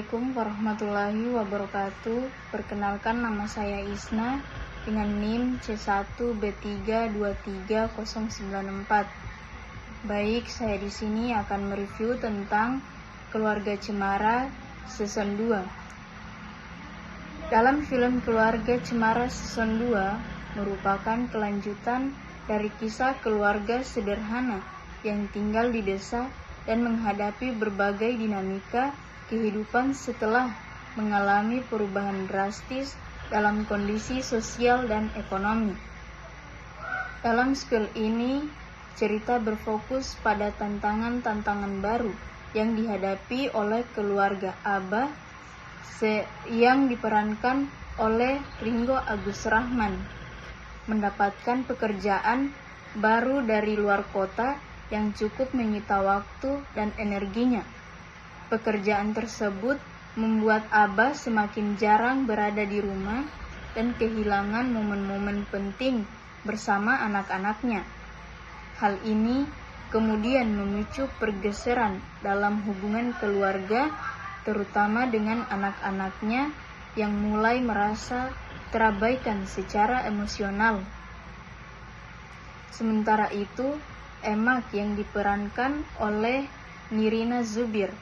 Assalamualaikum warahmatullahi wabarakatuh. Perkenalkan, nama saya Isna dengan NIM C1B3230094. Baik, saya di sini akan mereview tentang Keluarga Cemara Season 2. Dalam film Keluarga Cemara Season 2 merupakan kelanjutan dari kisah keluarga sederhana yang tinggal di desa dan menghadapi berbagai dinamika kehidupan setelah mengalami perubahan drastis dalam kondisi sosial dan ekonomi. Dalam spill ini, cerita berfokus pada tantangan-tantangan baru yang dihadapi oleh keluarga Abah yang diperankan oleh Ringgo Agus Rahman, mendapatkan pekerjaan baru dari luar kota yang cukup menyita waktu dan energinya. Pekerjaan tersebut membuat Abah semakin jarang berada di rumah dan kehilangan momen-momen penting bersama anak-anaknya. Hal ini kemudian memicu pergeseran dalam hubungan keluarga, terutama dengan anak-anaknya yang mulai merasa terabaikan secara emosional. Sementara itu, Emak yang diperankan oleh Nirina Zubir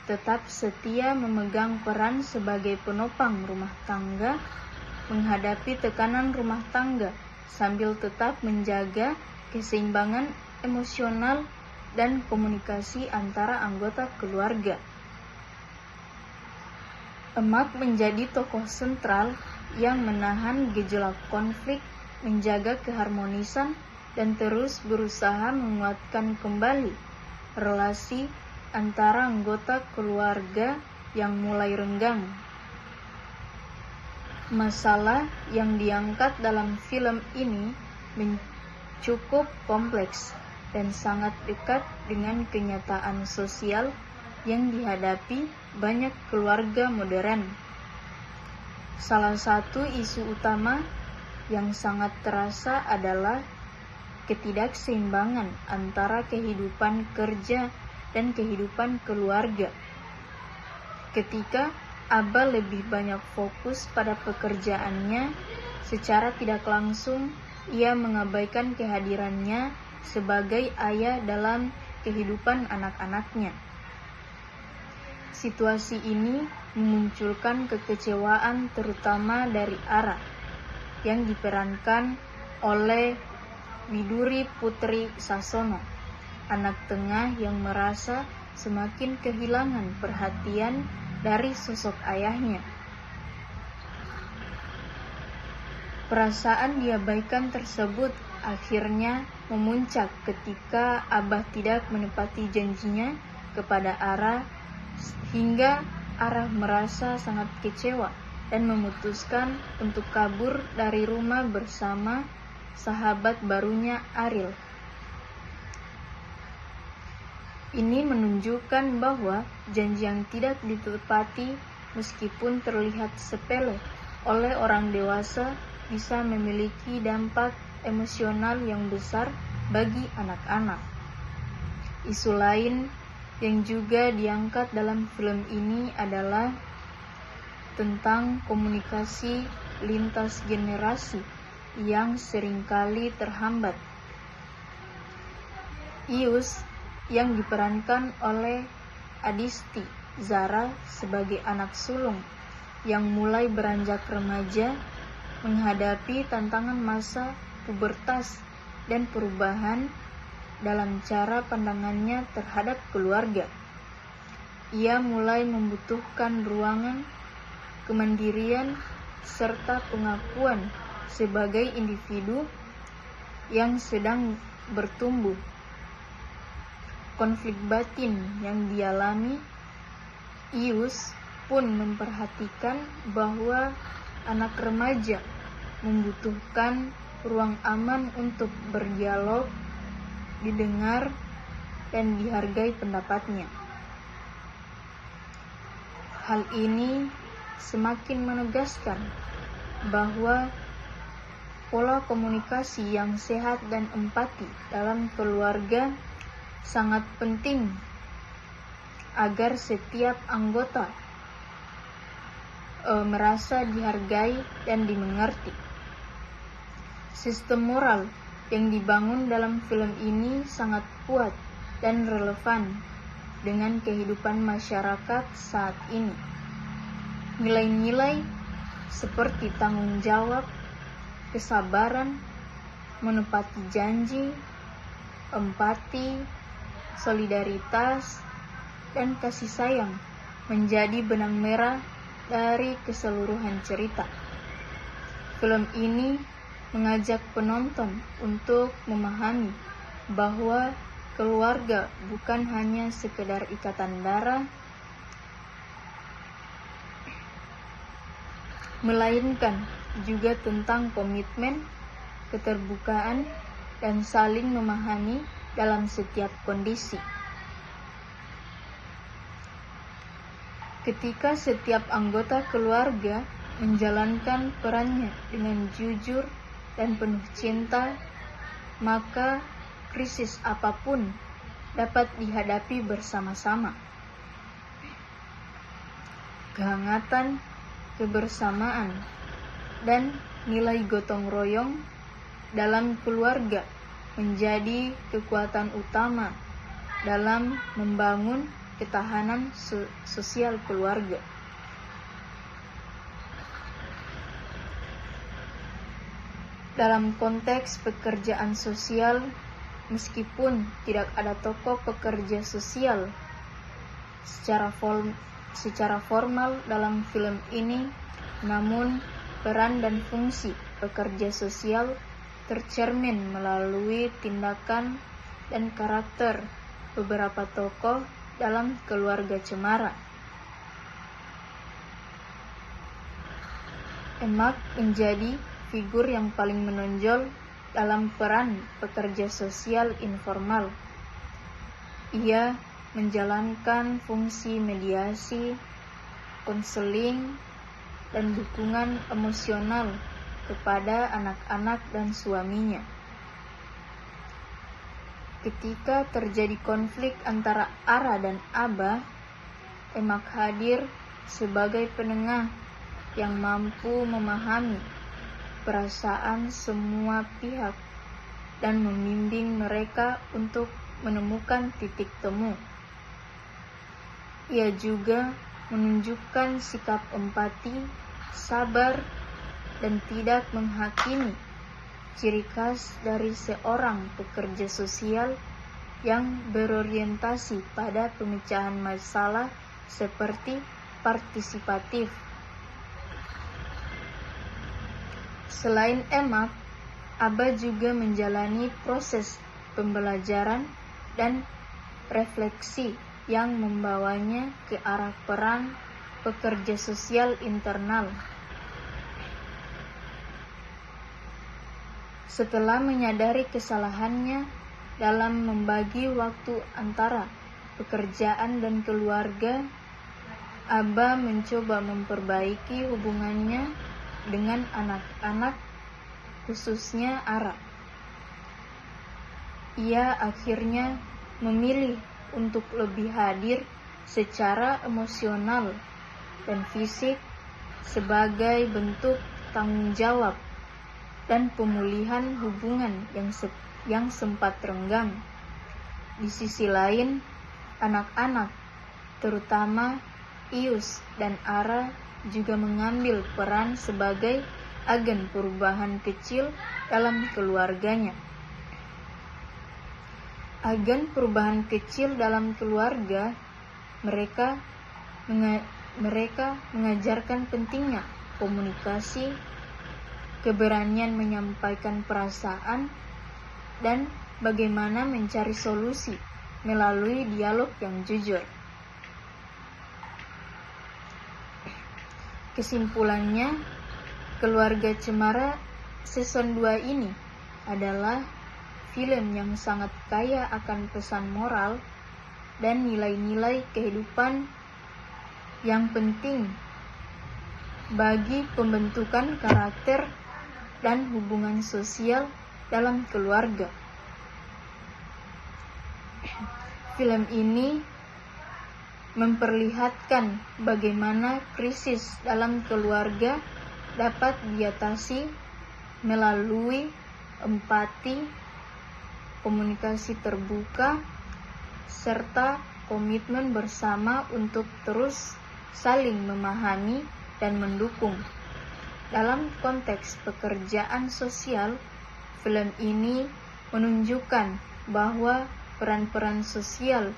tetap setia memegang peran sebagai penopang rumah tangga, menghadapi tekanan rumah tangga sambil tetap menjaga keseimbangan emosional dan komunikasi antara anggota keluarga. Emak menjadi tokoh sentral yang menahan gejolak konflik, menjaga keharmonisan, dan terus berusaha menguatkan kembali relasi antara anggota keluarga yang mulai renggang. Masalah yang diangkat dalam film ini cukup kompleks dan sangat dekat dengan kenyataan sosial yang dihadapi banyak keluarga modern. Salah satu isu utama yang sangat terasa adalah ketidakseimbangan antara kehidupan kerja dan kehidupan keluarga. Ketika Abah lebih banyak fokus pada pekerjaannya, secara tidak langsung ia mengabaikan kehadirannya sebagai ayah dalam kehidupan anak-anaknya. Situasi ini memunculkan kekecewaan terutama dari Ara yang diperankan oleh Widuri Putri Sasono, anak tengah yang merasa semakin kehilangan perhatian dari sosok ayahnya. Perasaan diabaikan tersebut akhirnya memuncak ketika Abah tidak menepati janjinya kepada Ara, hingga Ara merasa sangat kecewa dan memutuskan untuk kabur dari rumah bersama sahabat barunya Ariel. Ini menunjukkan bahwa janji yang tidak ditepati meskipun terlihat sepele oleh orang dewasa bisa memiliki dampak emosional yang besar bagi anak-anak. Isu lain yang juga diangkat dalam film ini adalah tentang komunikasi lintas generasi yang seringkali terhambat. Ius yang diperankan oleh Adisti Zara sebagai anak sulung yang mulai beranjak remaja, menghadapi tantangan masa pubertas dan perubahan dalam cara pandangannya terhadap keluarga. Ia mulai membutuhkan ruangan, kemandirian, serta pengakuan sebagai individu yang sedang bertumbuh. Konflik batin yang dialami Ius pun memperhatikan bahwa anak remaja membutuhkan ruang aman untuk berdialog, didengar, dan dihargai pendapatnya. Hal ini semakin menegaskan bahwa pola komunikasi yang sehat dan empati dalam keluarga sangat penting agar setiap anggota merasa dihargai dan dimengerti. Sistem moral yang dibangun dalam film ini sangat kuat dan relevan dengan kehidupan masyarakat saat ini. Nilai-nilai seperti tanggung jawab, kesabaran, menepati janji, empati, solidaritas, dan kasih sayang menjadi benang merah dari keseluruhan cerita. Film ini mengajak penonton untuk memahami bahwa keluarga bukan hanya sekedar ikatan darah, melainkan juga tentang komitmen, keterbukaan, dan saling memahami dalam setiap kondisi. Ketika setiap anggota keluarga menjalankan perannya dengan jujur dan penuh cinta, maka krisis apapun dapat dihadapi bersama-sama. Kehangatan, kebersamaan, dan nilai gotong royong dalam keluarga menjadi kekuatan utama dalam membangun ketahanan sosial keluarga. Dalam konteks pekerjaan sosial, meskipun tidak ada tokoh pekerja sosial secara formal dalam film ini, namun peran dan fungsi pekerja sosial tercermin melalui tindakan dan karakter beberapa tokoh dalam keluarga Cemara. Emak menjadi figur yang paling menonjol dalam peran pekerja sosial informal. Ia menjalankan fungsi mediasi, konseling, dan dukungan emosional kepada anak-anak dan suaminya. Ketika terjadi konflik antara Ara dan Abah, Emak hadir sebagai penengah yang mampu memahami perasaan semua pihak dan membimbing mereka untuk menemukan titik temu. Ia juga menunjukkan sikap empati, sabar, dan tidak menghakimi, ciri khas dari seorang pekerja sosial yang berorientasi pada pemecahan masalah seperti partisipatif. Selain Emak, Abah juga menjalani proses pembelajaran dan refleksi yang membawanya ke arah peran pekerja sosial internal. Setelah menyadari kesalahannya dalam membagi waktu antara pekerjaan dan keluarga, Abah mencoba memperbaiki hubungannya dengan anak-anak, khususnya Ara. Ia akhirnya memilih untuk lebih hadir secara emosional dan fisik sebagai bentuk tanggung jawab dan pemulihan hubungan yang sempat renggang. Di sisi lain, anak-anak, terutama Ius dan Ara, juga mengambil peran sebagai agen perubahan kecil dalam keluarganya. Agen perubahan kecil dalam keluarga, mereka mengajarkan pentingnya komunikasi, keberanian menyampaikan perasaan, dan bagaimana mencari solusi melalui dialog yang jujur. Kesimpulannya, Keluarga Cemara season 2 ini adalah film yang sangat kaya akan pesan moral dan nilai-nilai kehidupan yang penting bagi pembentukan karakter dan hubungan sosial dalam keluarga. Film ini memperlihatkan bagaimana krisis dalam keluarga dapat diatasi melalui empati, komunikasi terbuka, serta komitmen bersama untuk terus saling memahami dan mendukung. Dalam konteks pekerjaan sosial, film ini menunjukkan bahwa peran-peran sosial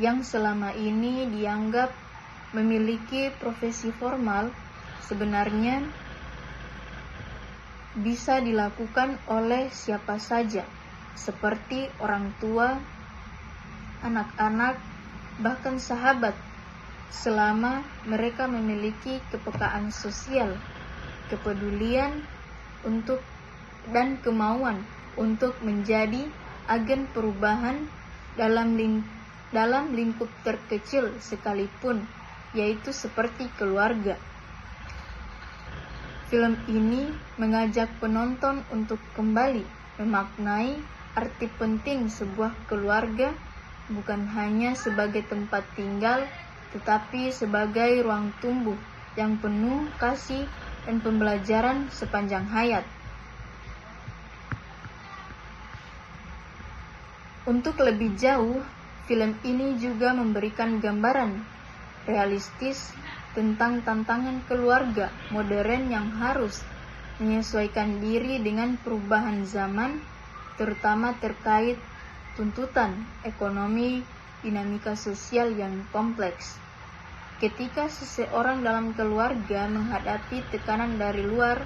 yang selama ini dianggap memiliki profesi formal sebenarnya bisa dilakukan oleh siapa saja, seperti orang tua, anak-anak, bahkan sahabat, selama mereka memiliki kepekaan sosial, kepedulian dan kemauan untuk menjadi agen perubahan dalam lingkup terkecil sekalipun, yaitu seperti keluarga. Film ini mengajak penonton untuk kembali memaknai arti penting sebuah keluarga, bukan hanya sebagai tempat tinggal, tetapi sebagai ruang tumbuh yang penuh kasih dan pembelajaran sepanjang hayat. Untuk lebih jauh, film ini juga memberikan gambaran realistis tentang tantangan keluarga modern yang harus menyesuaikan diri dengan perubahan zaman, terutama terkait tuntutan ekonomi, dinamika sosial yang kompleks. Ketika seseorang dalam keluarga menghadapi tekanan dari luar,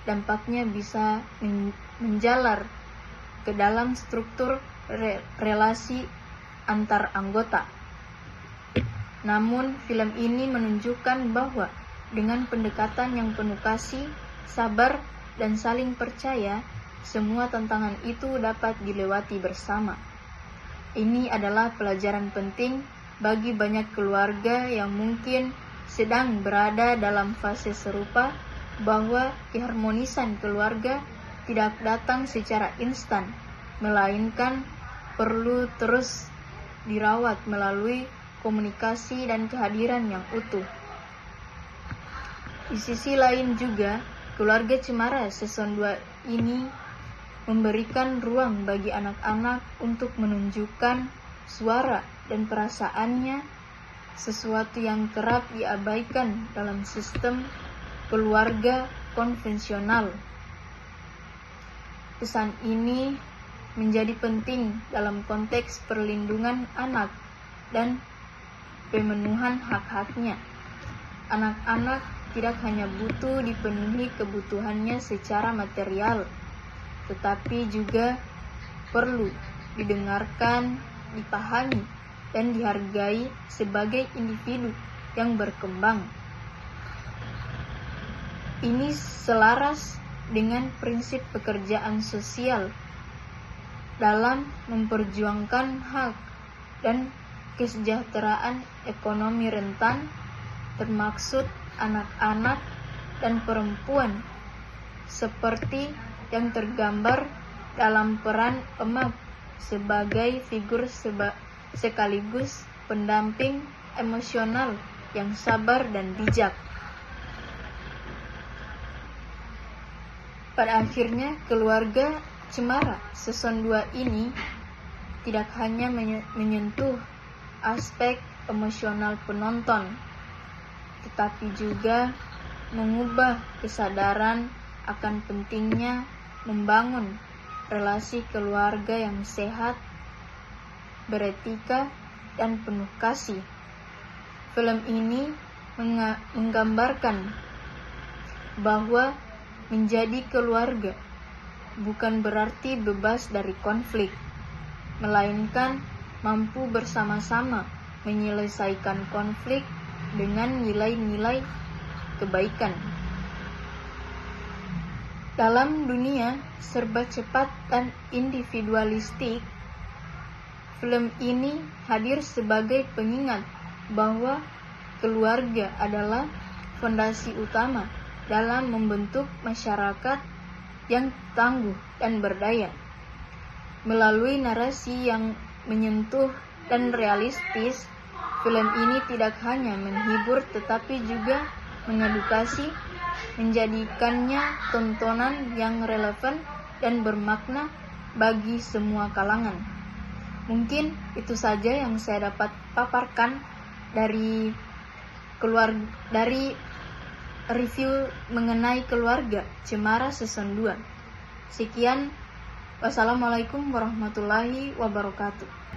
dampaknya bisa menjalar ke dalam struktur relasi antar anggota. Namun, film ini menunjukkan bahwa dengan pendekatan yang penuh kasih, sabar, dan saling percaya, semua tantangan itu dapat dilewati bersama. Ini adalah pelajaran penting bagi banyak keluarga yang mungkin sedang berada dalam fase serupa, bahwa keharmonisan keluarga tidak datang secara instan, melainkan perlu terus dirawat melalui komunikasi dan kehadiran yang utuh. Di sisi lain juga, Keluarga Cemara Season 2 ini memberikan ruang bagi anak-anak untuk menunjukkan suara dan perasaannya, sesuatu yang kerap diabaikan dalam sistem keluarga konvensional. Pesan ini menjadi penting dalam konteks perlindungan anak dan pemenuhan hak-haknya. Anak-anak tidak hanya butuh dipenuhi kebutuhannya secara material, tetapi juga perlu didengarkan, dipahami, dan dihargai sebagai individu yang berkembang. Ini selaras dengan prinsip pekerjaan sosial dalam memperjuangkan hak dan kesejahteraan ekonomi rentan, termaksud anak-anak dan perempuan, seperti yang tergambar dalam peran emak sebagai figur sekaligus pendamping emosional yang sabar dan bijak. Pada akhirnya, Keluarga Cemara Season 2 ini tidak hanya menyentuh aspek emosional penonton, tetapi juga mengubah kesadaran akan pentingnya membangun relasi keluarga yang sehat, beretika, dan penuh kasih. Film ini menggambarkan bahwa menjadi keluarga bukan berarti bebas dari konflik, melainkan mampu bersama-sama menyelesaikan konflik dengan nilai-nilai kebaikan. Dalam dunia serba cepat dan individualistik, film ini hadir sebagai pengingat bahwa keluarga adalah fondasi utama dalam membentuk masyarakat yang tangguh dan berdaya. Melalui narasi yang menyentuh dan realistis, Film ini tidak hanya menghibur tetapi juga mengedukasi, menjadikannya tontonan yang relevan dan bermakna bagi semua kalangan. Mungkin itu saja yang saya dapat paparkan dari review mengenai Keluarga Cemara Season 2. Sekian, wassalamualaikum warahmatullahi wabarakatuh.